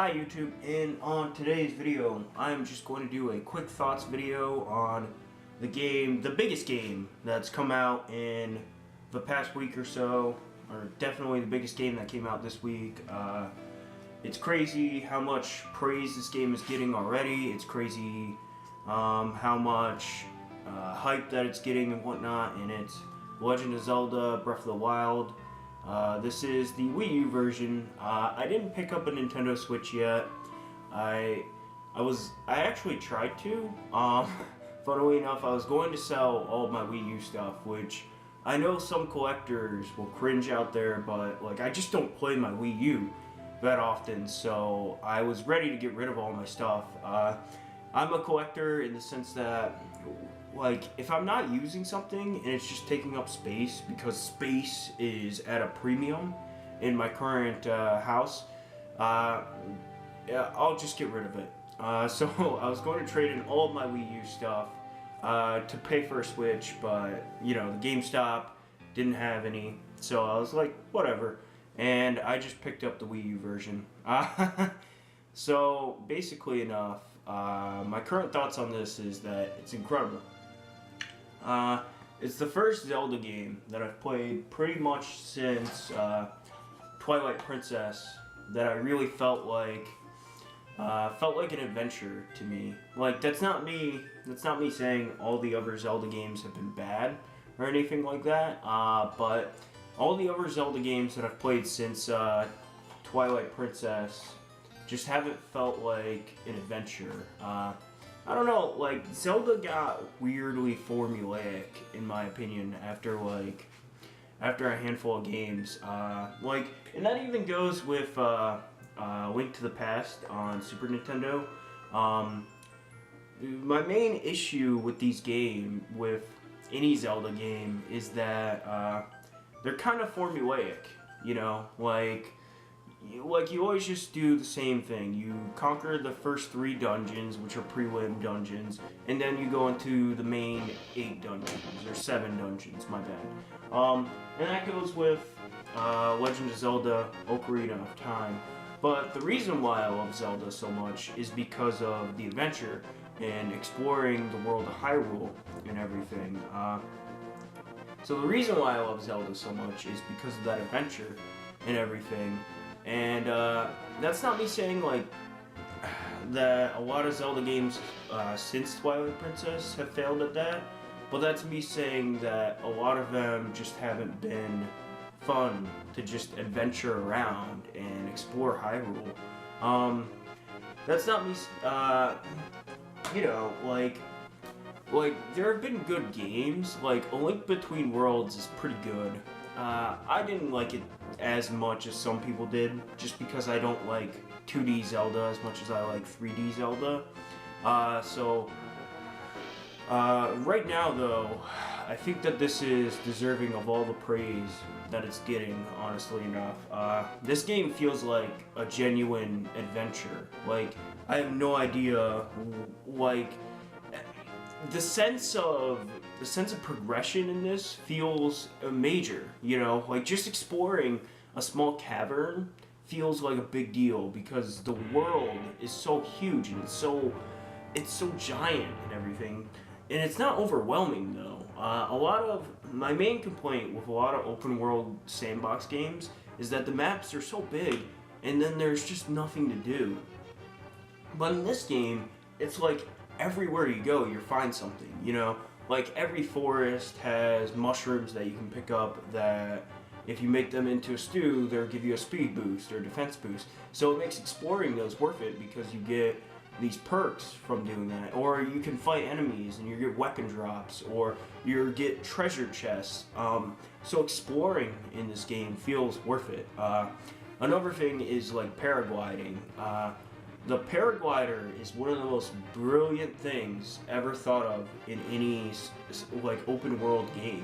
Hi YouTube, and on today's video I'm just going to do a quick thoughts video on the biggest game that's come out in the past week or so, or definitely the biggest game that came out this week. It's crazy how much praise this game is getting already. It's crazy how much hype that it's getting and whatnot, and it's Legend of Zelda Breath of the Wild. This is the Wii U version. I didn't pick up a Nintendo Switch yet. I actually tried to. Funnily enough, I was going to sell all of my Wii U stuff, which I know some collectors will cringe out there, but like I just don't play my Wii U that often, so I was ready to get rid of all my stuff. I'm a collector in the sense that, like, if I'm not using something and it's just taking up space, because space is at a premium in my current house, yeah, I'll just get rid of it. So I was going to trade in all of my Wii U stuff to pay for a Switch, but you know, the GameStop didn't have any, so I was like, whatever, and I just picked up the Wii U version. So basically enough, my current thoughts on this is that it's incredible. It's the first Zelda game that I've played pretty much since Twilight Princess that I really felt like an adventure to me. Like, that's not me saying all the other Zelda games have been bad or anything like that, but all the other Zelda games that I've played since Twilight Princess just haven't felt like an adventure. I don't know, like, Zelda got weirdly formulaic, in my opinion, after a handful of games. Like, and that even goes with Link to the Past on Super Nintendo. My main issue with with any Zelda game, is that they're kind of formulaic, you know, like you always just do the same thing. You conquer the first 3 dungeons, which are prelim dungeons, and then you go into the main 8 dungeons, or 7 dungeons, my bad. And that goes with Legend of Zelda Ocarina of Time. But the reason why I love Zelda so much is because of the adventure and exploring the world of Hyrule and everything. So the reason why I love Zelda so much is because of that adventure and everything. And that's not me saying like that a lot of Zelda games since Twilight Princess have failed at that, but that's me saying that a lot of them just haven't been fun to just adventure around and explore Hyrule. That's not me, you know, like there have been good games. Like A Link Between Worlds is pretty good. I didn't like it as much as some people did, just because I don't like 2D Zelda as much as I like 3D Zelda. Right now though, I think that this is deserving of all the praise that it's getting, honestly enough. This game feels like a genuine adventure. Like, I have no idea, like, the sense of progression in this feels major, you know? Like, just exploring a small cavern feels like a big deal, because the world is so huge and it's so giant and everything. And it's not overwhelming though. My main complaint with a lot of open world sandbox games is that the maps are so big and then there's just nothing to do. But in this game, it's like everywhere you go, you find something, you know? Like, every forest has mushrooms that you can pick up that, if you make them into a stew, they'll give you a speed boost or a defense boost. So it makes exploring those worth it, because you get these perks from doing that. Or you can fight enemies and you get weapon drops, or you get treasure chests. So exploring in this game feels worth it. Another thing is like paragliding. The paraglider is one of the most brilliant things ever thought of in any like open world game,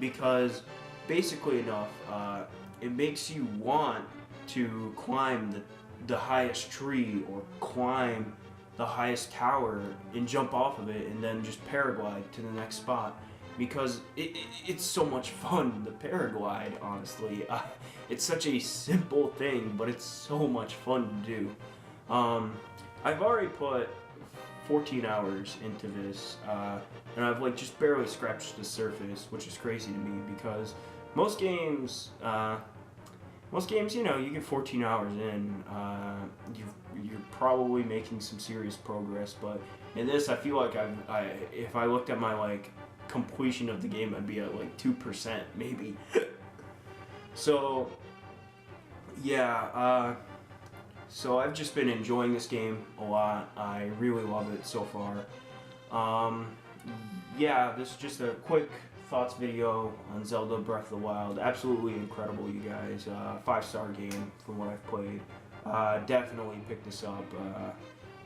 because basically enough, it makes you want to climb the highest tree or climb the highest tower and jump off of it and then just paraglide to the next spot, because it's so much fun, the paraglide, honestly. It's such a simple thing, but it's so much fun to do. I've already put 14 hours into this, and I've like just barely scratched the surface, which is crazy to me because most games, you know, you get 14 hours in, you're probably making some serious progress. But in this, I feel like if I looked at my like completion of the game, I'd be at like 2% maybe. So yeah, so I've just been enjoying this game a lot. I really love it so far. Yeah, this is just a quick thoughts video on Zelda Breath of the Wild. Absolutely incredible, you guys. 5-star game from what I've played. Definitely pick this up,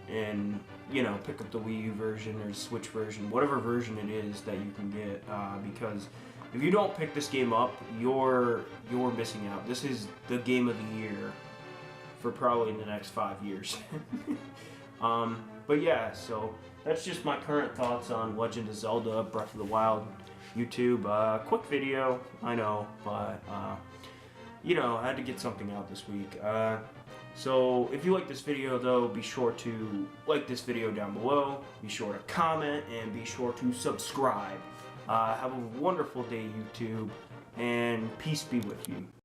and you know, pick up the Wii U version or Switch version, whatever version it is that you can get, because if you don't pick this game up, you're missing out. This is the game of the year for probably the next 5 years. But yeah, so that's just my current thoughts on Legend of Zelda Breath of the Wild. YouTube, quick video, I know, but you know, I had to get something out this week. So if you like this video though, be sure to like this video down below, be sure to comment, and be sure to subscribe. Have a wonderful day, YouTube, and peace be with you.